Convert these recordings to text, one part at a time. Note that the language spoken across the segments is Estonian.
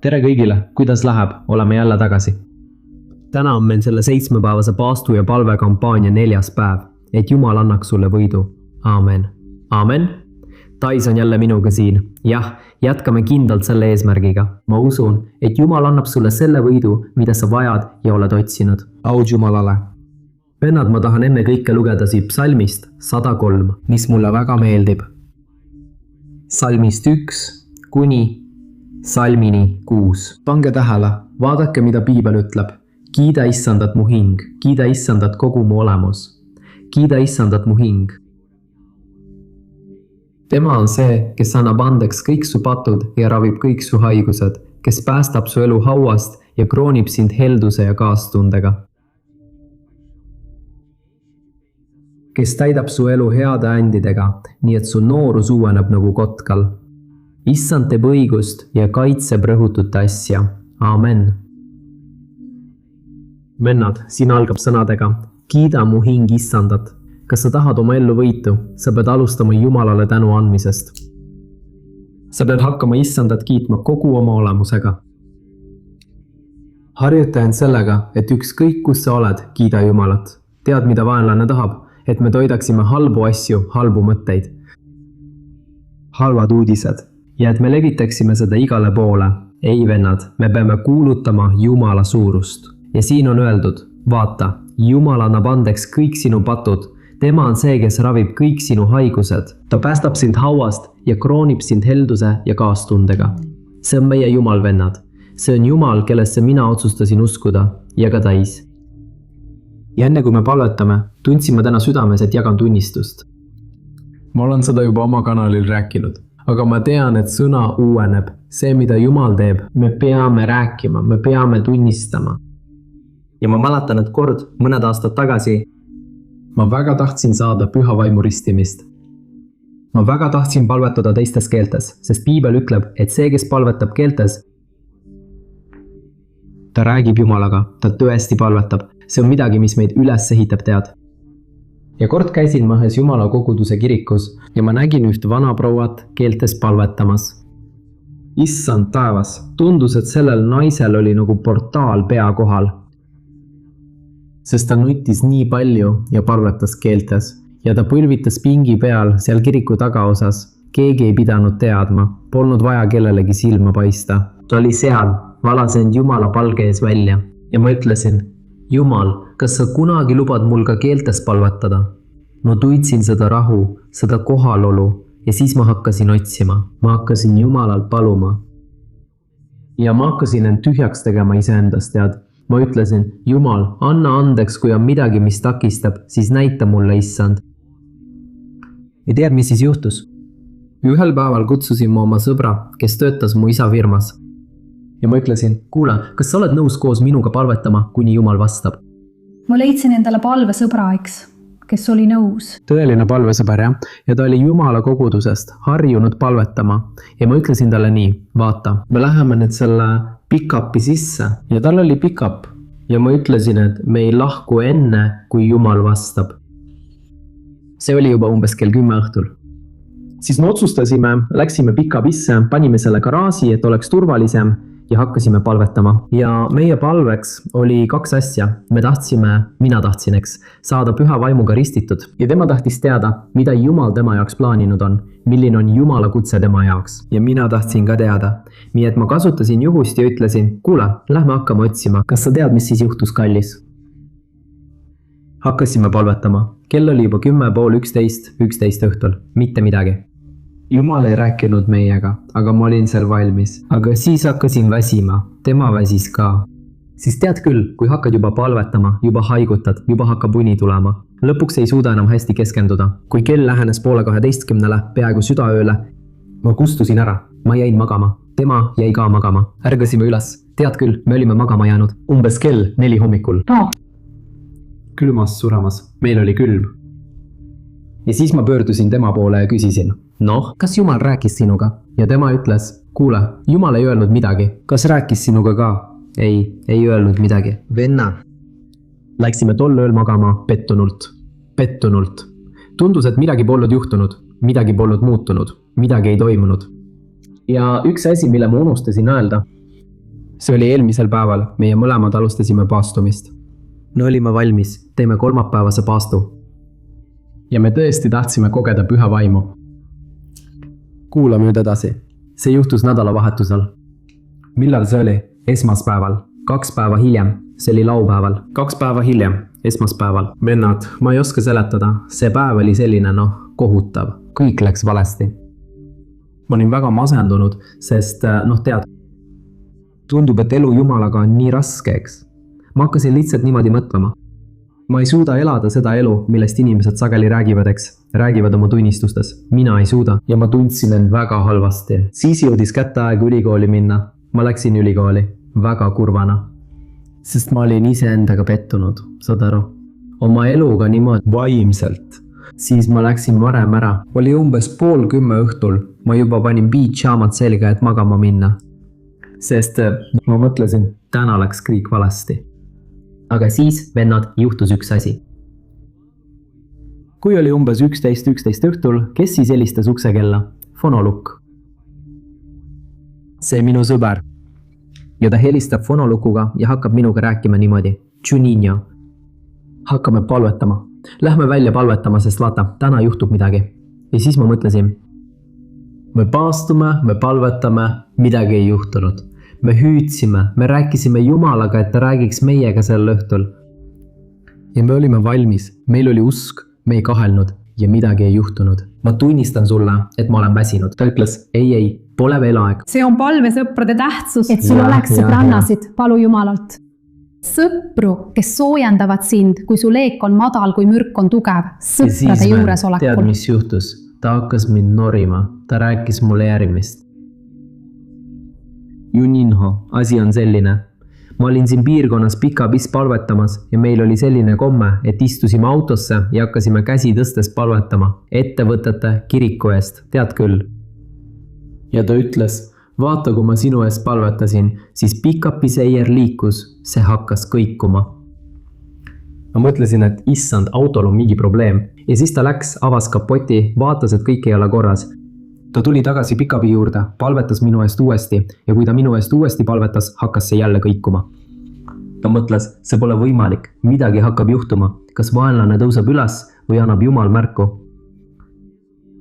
tere kõigile, kuidas läheb? Oleme jälle tagasi. Täna on meil selle 7-päevase paastu ja palvekampaania 4. päev, et Jumal annaks sulle võidu. Aamen. Aamen. Tais on jälle minuga siin. Jah, jätkame kindlalt selle eesmärgiga. Ma usun, et Jumal annab sulle selle võidu, mida sa vajad ja oled otsinud. Aud Jumalale. Vennad, ma tahan enne kõike lugeda siit psalmist 103, mis mulle väga meeldib. Salmist 1 kuni salmini 6. Pange tähele, vaadake, mida Piibel ütleb. Kiida Issandat mu hing, kiida Issandat kogu mu olemus. Kiida Issandat mu hing. Tema on see, kes annab andeks kõik su patud ja ravib kõik su haigused, kes päästab su elu hauast ja kroonib sind helduse ja kaastundega. Kes täidab su elu heade andidega, nii et su noorus uueneb nagu kotkal. Issand teeb õigust ja kaitseb rõhutut asja. Aamen. Vennad, siin algab sõnadega. Kiida mu hing Issandat. Kas sa tahad oma ellu võitu? Sa pead alustama Jumalale tänu andmisest. Sa pead hakkama Issandat kiitma kogu oma olemusega. Harjuta end sellega, et ükskõik kus sa oled, kiida Jumalat. Tead, mida vaenlane tahab? Et me toidaksime halbu asju, halbu mõtteid. Halvad uudised. Ja et me levitaksime seda igale poole. Ei, vennad, me peame kuulutama Jumala suurust. Ja siin on öeldud, vaata, Jumal annab andeks kõik sinu patud. Tema on see, kes ravib kõik sinu haigused. Ta päästab sind hauast ja kroonib sind helduse ja kaastundega. See on meie Jumal, vennad. See on Jumal, kellesse mina otsustasin uskuda ja ka Tais. Ja enne kui me palvetame, tundsin ma täna südames, et jagan tunnistust. Ma olen seda juba oma kanalil rääkinud, aga ma tean, et sõna uueneb. See, mida Jumal teeb, me peame rääkima, me peame tunnistama. Ja ma mäletan, et kord mõned aastad tagasi ma väga tahtsin saada püha vaimu ristimist. Ma väga tahtsin palvetada teistes keeltes, sest Piibel ütleb, et see, kes palvetab keeltes, ta räägib Jumalaga, ta tõesti palvetab. See on midagi, mis meid üles ehitab, tead. Ja kord käisin ma ühes Jumala koguduse kirikus ja ma nägin üht vana prouat keeltes palvetamas. Issand taevas, tundus, et sellel naisel oli nagu portaal pea kohal. Sest ta nutis nii palju ja palvetas keeltes ja ta põlvitas pingi peal seal kiriku tagaosas. Keegi ei pidanud teadma, polnud vaja kellelegi silma paista. Ta oli seal, valas end Jumala palge ees välja ja ma ütlesin, Jumal, kas sa kunagi lubad mul ka keeltes palvetada? Ma tuitsin seda rahu, seda kohalolu ja siis ma hakkasin otsima. Ma hakkasin Jumalalt paluma. Ja ma hakkasin end tühjaks tegema iseendast, tead. Ma ütlesin, Jumal, anna andeks, kui on midagi, mis takistab, siis näita mulle, Issand. Ja tead, mis siis juhtus? Ühel päeval kutsusin ma oma sõbra, kes töötas mu isa firmas. Ja ma ütlesin, kuule, kas sa oled nõus koos minuga palvetama, kuni Jumal vastab? Ma leidsin endale palvesõbra, kes oli nõus. Tõeline palvesõber, jah. Ja ta oli Jumala kogudusest harjunud palvetama. Ja ma ütlesin talle nii, vaata, me läheme nüüd selle pick-upi sisse. Ja tal oli pick-up. Ja ma ütlesin, et me ei lahku enne, kui Jumal vastab. See oli juba umbes kell 10 õhtul. Siis me otsustasime, läksime pick-upisse, panime selle garaaži, et oleks turvalisem ja hakkasime palvetama. Ja meie palveks oli 2 asja. Mina tahtsin, saada püha vaimuga ristitud. Ja tema tahtis teada, mida Jumal tema jaoks plaaninud on, milline on Jumala kutse tema jaoks. Ja mina tahtsin ka teada. Nii et ma kasutasin juhust ja ütlesin, kuule, lähme hakkama otsima. Kas sa tead, mis siis juhtus, kallis? Hakkasime palvetama. Kell oli juba 10:30, õhtul. Mitte midagi. Jumal ei rääkinud meiega, aga ma olin seal valmis. Aga siis hakkasin väsima. Tema väsis ka. Siis tead küll, kui hakkad juba palvetama, juba haigutad, juba hakkab uni tulema. Lõpuks ei suuda enam hästi keskenduda. Kui kell lähenes 11:30, peaaegu südaööle, ma kustusin ära. Ma jäin magama. Tema jäi ka magama. Ärgasime üles. Tead küll, me olime magama jäänud. Umbes kell 4 hommikul. Külmas suremas. Meil oli külm. Ja siis ma pöördusin tema poole ja küsisin, kas Jumal rääkis sinuga? Ja tema ütles, kuule, Jumal ei öelnud midagi. Kas rääkis sinuga ka? Ei öelnud midagi. Venna. Läksime tol ööl magama pettunult. Tundus, et midagi polnud juhtunud, midagi polnud muutunud, midagi ei toimunud. Ja üks asi, mille ma unustasin öelda, see oli eelmisel päeval, meie mõlemad alustasime paastumist. No olime valmis, teeme kolmapäevase paastu. Ja me tõesti tahtsime kogeda püha vaimu. Kuula nüüd edasi. See juhtus nädalavahetusel. Millal see oli? Esmaspäeval. 2 päeva hiljem. See oli laupäeval. 2 päeva hiljem. Esmaspäeval. Vennad, ma ei oska seletada. See päev oli selline, kohutav. Kõik läks valesti. Ma olin väga masendunud, sest tead, tundub, et elu Jumalaga on nii raske, eks. Ma hakkasin lihtsalt niimoodi mõtlema. Ma ei suuda elada seda elu, millest inimesed sageli räägivad, eks. Räägivad oma tunnistustes. Mina ei suuda. Ja ma tundsin end väga halvasti. Siis jõudis kätte aeg ülikooli minna. Ma läksin ülikooli. Väga kurvana. Sest ma olin iseendaga pettunud, saad aru. Oma eluga niimoodi vaimselt. Siis ma läksin varem ära. Oli umbes 9:30 õhtul. Ma juba panin piidžaamad selga, et magama minna. Sest ma mõtlesin, täna läks kõik valesti. Aga siis, vennad, juhtus üks asi. Kui oli umbes 11 õhtul, kes siis helistas uksekella? Fonolukk. See minu sõber. Ja ta helistab fonolukuga ja hakkab minuga rääkima niimoodi. Juninho. Hakkame palvetama. Lähme välja palvetama, sest vaata, täna juhtub midagi. Ja siis ma mõtlesin. Me paastume, me palvetame, midagi ei juhtunud. Me hüüdsime, me rääkisime Jumalaga, et ta räägiks meiega sel õhtul. Ja me olime valmis, meil oli usk, me ei kahelnud ja midagi ei juhtunud. Ma tunnistan sulle, et ma olen väsinud. Ta ütles, ei, pole veel aeg. See on palvesõprade tähtsus. Et sul oleks sõbrannasid, palu Jumalalt. Sõpru, kes soojendavad sind, kui su leek on madal, kui mürk on tugev. Sõprade juures olekul. Tead, mis juhtus? Ta hakkas mind norima. Ta rääkis mulle järgmist. Juninho, asi on selline. Ma olin siin piirkonnas pikapis palvetamas ja meil oli selline komme, et istusime autosse ja hakkasime käsi tõstes palvetama. Ettevõtete, kiriku eest, tead küll. Ja ta ütles, vaata, kui ma sinu eest palvetasin, siis pikapi seier liikus, see hakkas kõikuma. Ma mõtlesin, et issand, autol on mingi probleem. Ja siis ta läks, avas kapoti, vaatas, et kõik ei ole korras. Ta tuli tagasi pikabi juurde, palvetas minu eest uuesti ja kui ta minu eest uuesti palvetas, hakkas see jälle kõikuma. Ta mõtles, see pole võimalik, midagi hakkab juhtuma, kas vaenlane tõuseb üles või annab Jumal märku.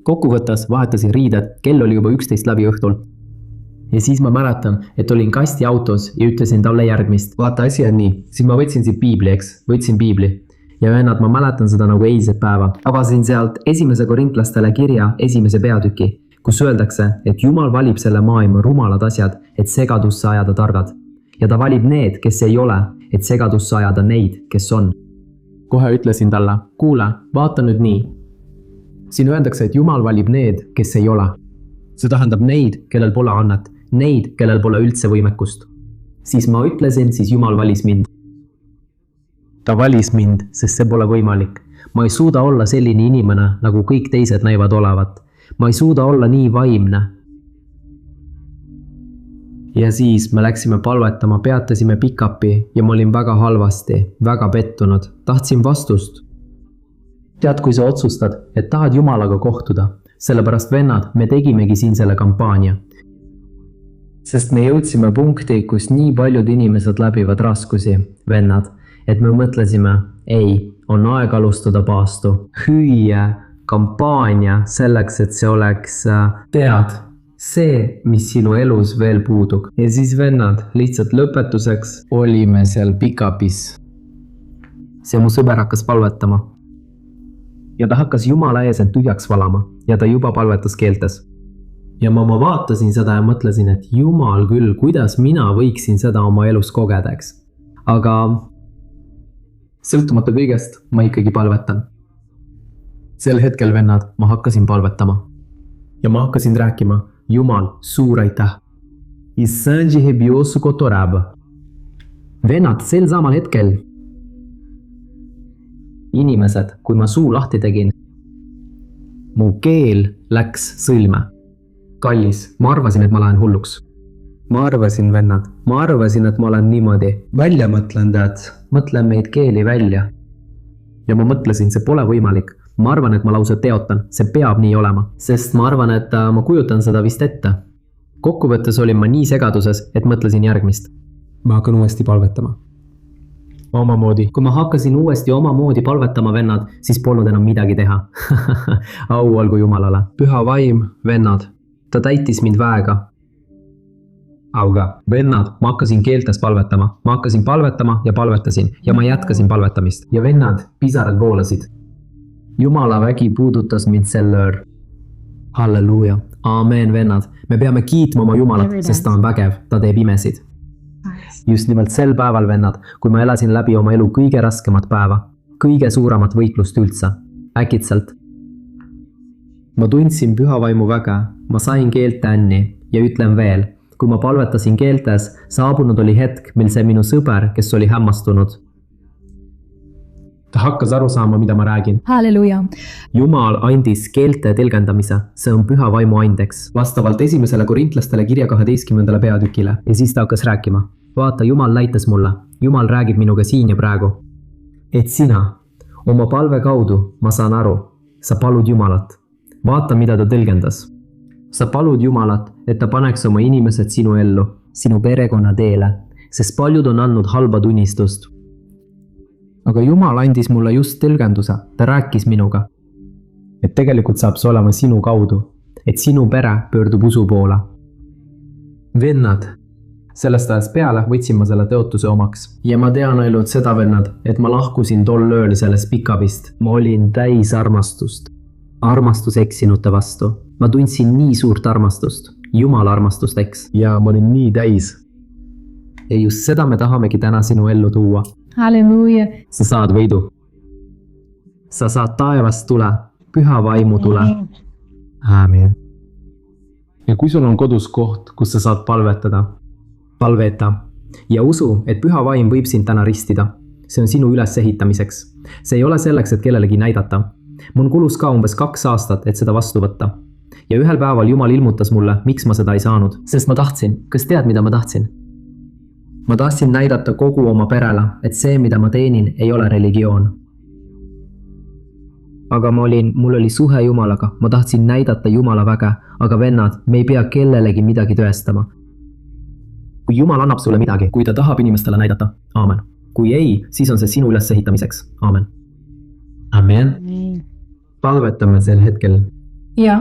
Kokkuvõttes vahetasin riided, kell oli juba 11 läbi õhtul. Ja siis ma mäletan, et olin kasti autos ja ütlesin talle järgmist. Vaata, asi on nii, siis ma võtsin siit piibli, eks, võtsin piibli. Ja vennad, ma mäletan seda nagu eilset päeva. Avasin sealt 1. korintlastele kirja 1. peatüki, kus öeldakse, et Jumal valib selle maailma rumalad asjad, et segadusse ajada targad. Ja ta valib need, kes ei ole, et segadusse ajada neid, kes on. Kohe ütlesin talle, kuule, vaata nüüd nii. Siin öeldakse, et Jumal valib need, kes ei ole. See tähendab neid, kellel pole annet, neid, kellel pole üldse võimekust. Siis ma ütlesin, siis Jumal valis mind. Ta valis mind, sest see pole võimalik. Ma ei suuda olla selline inimene, nagu kõik teised näivad olevat. Ma ei suuda olla nii vaimne. Ja siis me läksime palvetama, peatasime pikapi ja ma olin väga halvasti, väga pettunud. Tahtsin vastust. Tead, kui sa otsustad, et tahad Jumalaga kohtuda, sellepärast vennad, me tegimegi siin selle kampaania. Sest me jõudsime punkti, kus nii paljud inimesed läbivad raskusi, vennad, et me mõtlesime, ei, on aeg alustada paastu. Hüüe, kampaania selleks, et see oleks, tead, see, mis sinu elus veel puudub. Ja siis vennad, lihtsalt lõpetuseks olime seal pikapis. See mu sõber hakkas palvetama. Ja ta hakkas Jumala ees end tühjaks valama ja ta juba palvetas keeltes. Ja ma vaatasin seda ja mõtlesin, et Jumal küll, kuidas mina võiksin seda oma elus kogedaks. Aga sõltumata kõigest, ma ikkagi palvetan. Sel hetkel, vennad, ma hakkasin palvetama. Ja ma hakkasin rääkima, Jumal, suur aitäh. Issanji hebiosu kotoraba. Vennad, sel samal hetkel. Inimesed, kui ma suu lahti tegin, mu keel läks sõlme. Kallis, ma arvasin, et ma lähen hulluks. Ma arvasin, vennad, ma arvasin, et ma olen niimoodi. Välja mõtlen, tead, mõtlen meid keeli välja. Ja ma mõtlesin, see pole võimalik. Ma arvan, et ma lausa teotan, see peab nii olema, sest ma arvan, et ma kujutan seda vist ette. Kokkuvõttes olin ma nii segaduses, et mõtlesin järgmist. ma hakkan uuesti palvetama. Omamoodi. Kui ma hakkasin uuesti omamoodi palvetama, vennad, siis polnud enam midagi teha. Au olgu Jumalale. Püha vaim, vennad, ta täitis mind väega. Auga, vennad, ma hakkasin keeltes palvetama. Ma hakkasin palvetama ja palvetasin ja ma jätkasin palvetamist. Ja vennad, pisarad voolasid. Jumala vägi puudutas mind sel öör. Halleluuja. Aamen, vennad. Me peame kiitma oma Jumalat, sest ta on vägev, ta teeb imesid. Just nimelt sel päeval, vennad, kui ma elasin läbi oma elu kõige raskemat päeva, kõige suuremat võitlust üldse, äkitselt. Ma tundsin püha vaimu väge, ma sain keelte änni ja ütlen veel, kui ma palvetasin keeltes, saabunud oli hetk, mil see minu sõber, kes oli hämmastunud. Ta hakkas aru saama, mida ma räägin. Halleluuja. Jumal andis keelte tõlgendamise, see on püha vaimu andeks. Vastavalt 1. Korintlastele kirja 12. peatükile ja siis ta hakkas rääkima. Vaata, Jumal näitas mulle. Jumal räägib minuga siin ja praegu. Et sina, oma palve kaudu, ma saan aru, sa palud Jumalat. Vaata, mida ta tõlgendas. Sa palud Jumalat, et ta paneks oma inimesed sinu ellu, sinu perekonna teele, sest paljud on andnud halba tunnistust. Aga Jumal andis mulle just tõlgenduse, ta rääkis minuga. Et tegelikult saab see olema sinu kaudu, et sinu pere pöördub usu poole. Vennad, sellest ajast peale võtsin ma selle tõotuse omaks. Ja ma tean ainult seda, vennad, et ma lahkusin tol ööl sellest pikavist. Ma olin täis armastust. Armastus eksinute vastu. Ma tundsin nii suurt armastust. Jumala armastust, eks. Ja ma olin nii täis. Ja just seda me tahamegi täna sinu ellu tuua. Halleluuja. Sa saad võidu. Sa saad taevast tule, püha vaimu tule. Aamen. Ja kui sul on kodus koht, kus sa saad palvetada, palveta ja usu, et püha vaim võib sind täna ristida. See on sinu ülesehitamiseks. See ei ole selleks, et kellelegi näidata. Mun kulus ka umbes 2 aastat, et seda vastu võtta. Ja ühel päeval Jumal ilmutas mulle, miks ma seda ei saanud. Sest ma tahtsin. Kas tead, mida ma tahtsin? Ma tahtsin näidata kogu oma perele, et see, mida ma teenin, ei ole religioon. Aga mul oli suhe Jumalaga. Ma tahtsin näidata Jumala väge, aga vennad, me ei pea kellelegi midagi tõestama. Kui Jumal annab sulle midagi, kui ta tahab inimestele näidata, aamen. Kui ei, siis on see sinu ülesehitamiseks, aamen. Amen. Palvetame sel hetkel. Ja.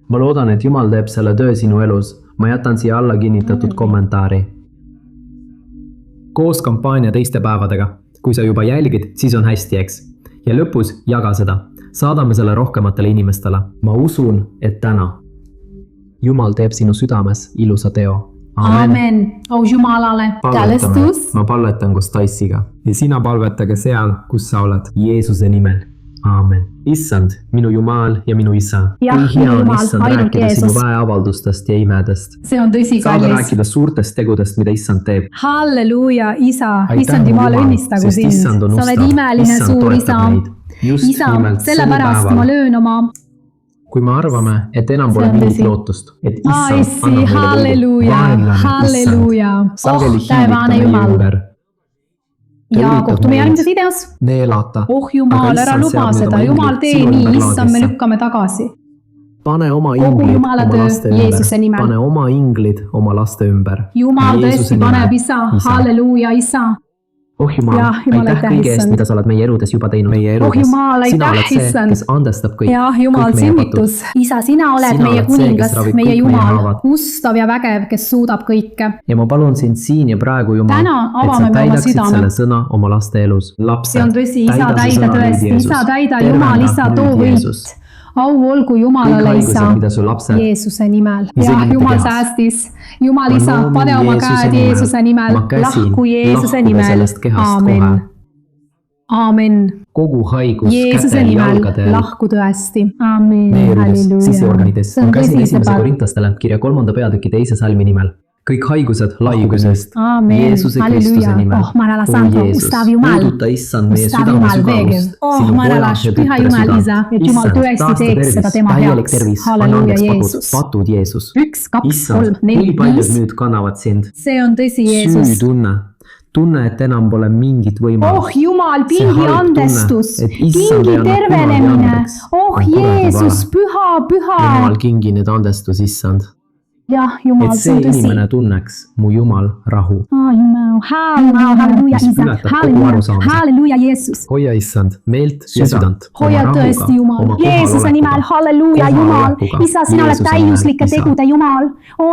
Ma loodan, et Jumal teeb selle töö sinu elus. Ma jätan siia alla kinnitatud kommentaari. Koos kampaania teiste päevadega. Kui sa juba jälgid, siis on hästi, eks. Ja lõpus jaga seda. Saadame selle rohkematele inimestele. Ma usun, et täna Jumal teeb sinu südames ilusa teo. Aamen. Au Jumalale. Tällestus. Ma palvetan koos Taissiga. Ja sina palvetage seal, kus sa oled. Jeesuse nimel. Aamen. Issand, minu Jumal ja minu Isa. Jah, minu Jumal, Issand, ainult rääkida Jeesus. sinu väeavaldustest ja imedest. See on tõsi, Saada kallis. rääkida suurtest tegudest, mida Issand teeb. Halleluuja, Isa. Aitäh, Issand Jumal Jumal, õnnistagu sest sind. Issand on Sa oled ustav. imeline Issand suur toetab Isa. meid. Just Isa, nimelt sel sellepärast päeval. ma löön oma... Kui me arvame, et enam pole See on mingit tõsi. lootust, et Issand Aissi, annab meile võidu. halleluuja, Vaenlane, halleluuja. Issand, sageli Oh, taevaane hiilitab meie Jumal. ümber. Ta Ja üritab kohtume meid järgmises videos. neelata. Oh Jumal, Aga ära Issand luba seab nüüd seda. oma Jumal, inglid tee sinu nii. ümber Issand, me laadisse. lükkame tagasi. Pane oma Kogu inglid Jumala oma töö laste Jeesuse ümber. nimel. Pane oma inglid oma laste ümber. Jumal Jeesuse tõesti nimel. paneb Isa. Halleluuja, Isa. Oh Jumal, Jah, Jumal, aitäh aitäh, kõige eest, Issand. mida sa oled meie eludes juba teinud. Meie eludes. Jumal, Sina aitäh, oled see, Issand. kes andestab kõik. Ja Jumal, kõik meie sünnitus. Isa, sina oled Sina meie oled see, kuningas, kes ravib meie kõik meie Jumal, haavad. ustav ja vägev, kes suudab kõike. Ja ma palun sind siin ja praegu, Jumal, Täna avame et sa me oma täidaksid südame. selle sõna oma laste elus. Lapse, See on tõsi, Isa, täida see täida sõna nüüd, tõesti. Jeesus. Isa, täida, Tervenda Jumal, Isa, nüüd, too Jeesus. võit. Au olgu Kõik Jumalale, haigused, Isa. mida su lapsed Jeesuse nimel. isegi Ja mitte Jumal kehas. säästis. Jumal, Ma Isa, noomin pane oma Jeesuse käed nimel. Jeesuse nimel. Ma käsin Lahku Jeesuse lahkuda nimel. sellest kehast Aamen. kohe. Aamen. Kogu haigus Jeesuse kätel, nimel jalgadel, lahku tõesti. Aamen. neerudes, Halleluuja. siseorganides. See on Ma käsin tõsi, 1. sõber. Korintastele kirja 3. peatüki 2. salmi nimel. Kõik haigused laigusest. Aamen. Jeesuse Kristuse Halleluja. nimel. Oh, Marala Santo, ustav Jumal. Puuduta Issand meie Ustav südame Jumal veegev. sügavust. Oh, Sinu Marala, poja ja püha tütre Jumal, südant. Isa, et Jumal Issand, tõesti taasta teeks tervis, seda tema täielik heaks. tervis, anna Halleluja, andeks Jeesus. patud Jeesus. 1, 2, 3, Issand, 4, kui paljud 5. nüüd kannavad sind. See on tõsi, Jeesus. Süütunne. Tunne, et enam pole mingit võimalust. Oh Jumal, See kingi halb andestus, tunne, et Issand kingi ei anna tervenemine. kunagi andeks, Oh on kuradi Jeesus, vale. püha, püha. Jumal, kingi nüüd andestus, Issand. jah, Jumal, et see see on tõsi. inimene tunneks mu Jumal rahu. Jumal, halleluuja, isa, halleluuja, Jeesus. hoia issand meelt ja südant. hoia tõesti, Jumal. Jeesuse nimel, halleluuja, Jumal. Isa, sina oled täiuslike tegude Jumal.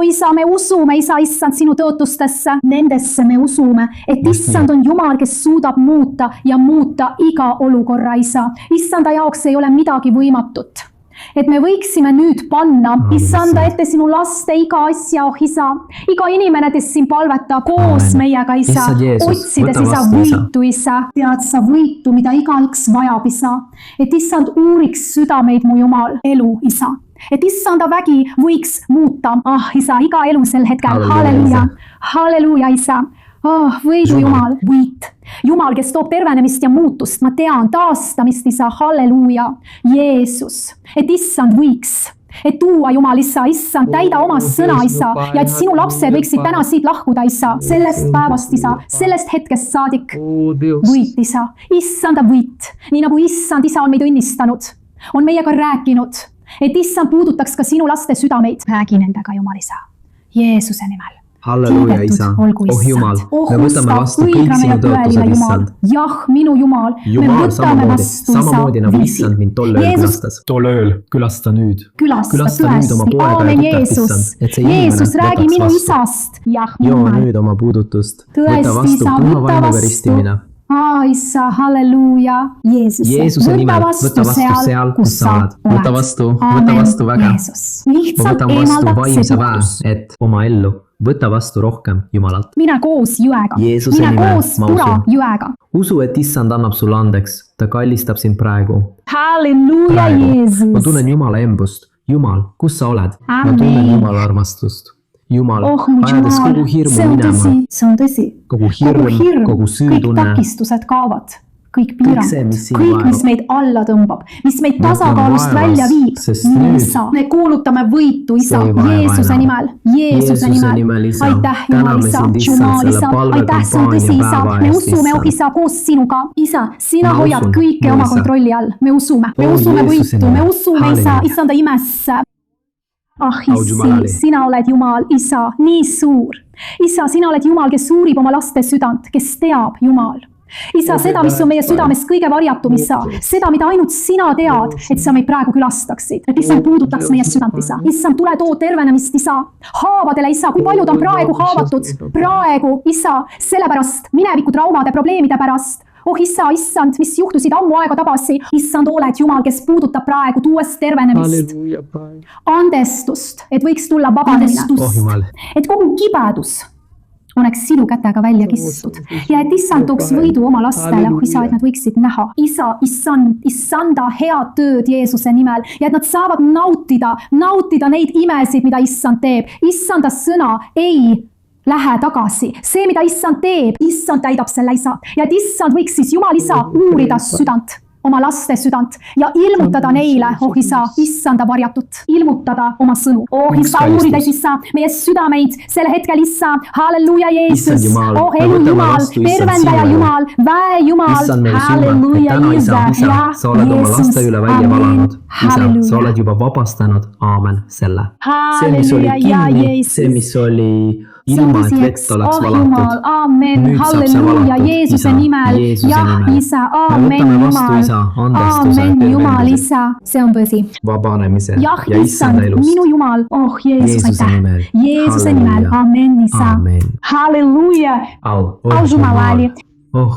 Isa, me usume, isa, issand, sinu tõotustesse. Nendesse me usume, et issand on Jumal, kes suudab muuta ja muuta iga olukorra, isa. Issanda jaoks ei ole midagi võimatut. Et me võiksime nüüd panna issanda ette sinu laste iga asja, isa. Iga inimene, kes siin palvetab koos meiega, isa. Otsides, isa, võitu, isa. Tead sa võitu, mida igaüks vajab, isa. Et issand uuriks südameid, mu Jumal, elu, isa. Et issanda vägi võiks muuta, isa, iga elu sel hetkel. Halleluja, halleluja, isa. Võidu Jumal, võit. Jumal, kes toob tervenemist ja muutust, ma tean, taastamist, isa, halleluja, Jeesus. Et issand võiks, et tuua Jumal, isa, issand, täida oma sõna, isa, ja et sinu lapsed võiksid täna siit lahkuda, isa, sellest päevast, isa, sellest hetkest saadik. Võit, isa, issanda võit, nii nagu issand, isa on meid õnnistanud, on meiega rääkinud, et issand puudutaks ka sinu laste südameid. Räägi nendega, Jumal, isa, Jeesuse nimel. Halleluja, isa. Jumal, me võtame vastu kõik sinu tõotused, issand. Jah, minu Jumal, me võtame vastu, isa. Samamoodi nagu issand mind tol ööl külastas. Tol ööl, külasta nüüd. Külasta tõesti. Aamen, Jeesus. Jeesus, räägi minu isast. Jah, joo nüüd oma puudutust. Tõesti, isa, võta vastu. Isa, halleluja, Jeesus. Jeesuse nimel, võta vastu seal, kus sa oled. Võta vastu väga. Lihtsalt eemaldad vaimse väe, et oma ellu. Võta vastu rohkem Jumalalt. Mina koos jõega. Mina koos pura jõega. Usu, et issand annab sulle andeks. Ta kallistab sind praegu. Halleluja, Jeesus. Ma tunnen Jumala embust. Jumal, kus sa oled? Ma tunnen Jumala armastust. Jumal, ajades kogu hirmu minema. See on tõsi. Kogu hirm, kogu süütunne. Kõik takistused kaovad. Kõik piirangud, kõik, mis meid alla tõmbab, mis meid tasakaalust välja viib. Me kuulutame võitu, isa, Jeesuse nimel. Jeesuse nimel. Aitäh, Jumal, isa, Jumal, isa. Aitäh, see on tõsi, isa. Me usume, isa, koos sinuga. Isa, sina hoiad kõike oma kontrolli all. Me usume võitu, me usume, isa, issanda imesse. Issi, sina oled Jumal, isa, nii suur. Isa, sina oled Jumal, kes uurib oma laste südant, kes teab, Jumal. Isa, seda, mis on meie südames kõige varjatum, isa. Seda, mida ainult sina tead, et sa meid praegu külastaksid. Et issand puudutaks meie südant, isa. Issand, tule too tervenemist, isa. Haavadele, isa, kui paljud on praegu haavatud. Praegu, isa, sellepärast, mineviku traumade, probleemide pärast. Isa, issand, mis juhtusid ammu aega tagasi. Issand, oled Jumal, kes puudutab praegu, tuues tervenemist. Andestust, et võiks tulla vabanemine. Et kogu kibedus oleks sinu kätega välja kistud. Ja et issand tooks võidu oma lastele, isa, et nad võiksid näha. Isa, issanda head tööd Jeesuse nimel. Ja et nad saavad nautida neid imesid, mida issand teeb. Issanda sõna ei lähe tagasi. See, mida issand teeb, issand täidab selle, isa. Ja et issand võiks siis Jumal, isa, uurida südant. Oma laste südant ja ilmutada neile, isa, issanda varjatut, ilmutada oma sõnu. Isa, uurides, isa, meie südameid, selle hetkel, isa, halleluja, Jeesus, elu Jumal, tervendaja Jumal, väe Jumal, halleluja, isa, ja sa oled oma laste üle välja valanud, isa, sa oled juba vabastanud, aamen, selle. See, mis oli kinni, see, mis oli ilma, et vett oleks valatud. Aamen, halleluja, Jeesuse nimel, jah, isa, aamen, Jumal. Aamen, Jumal, isa, see on tõsi. Vabanemise ja issanda elust. Minu Jumal, Jeesus, aitäh. Jeesuse nimel, aamen, isa. Halleluja. Au Jumalali.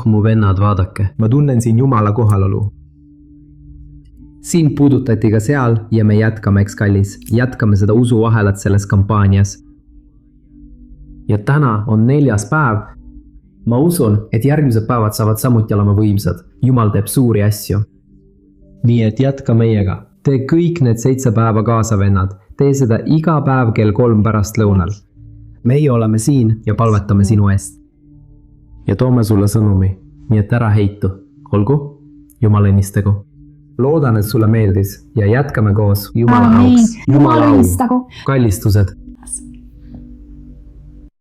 Mu vennad, vaadake. Ma tunnen siin Jumala kohalolu. Sind puudutati ka seal ja me jätkame, eks kallis. Jätkame seda usuvahelat selles kampaanias. Ja täna on 4. päev. Ma usun, et järgmised päevad saavad samuti olema võimsad. Jumal teeb suuri asju. Nii et jätka meiega. Tee kõik need 7 päeva kaasa, vennad. Tee seda iga päev kell 3 pärast lõunal. Meie oleme siin ja palvetame sinu eest. Ja toome sulle sõnumi. Nii et ära heitu. Olgu, Jumal õnnistagu. Loodan, et sulle meeldis ja jätkame koos Jumala auks. Jumal õnnistagu. Kallistused.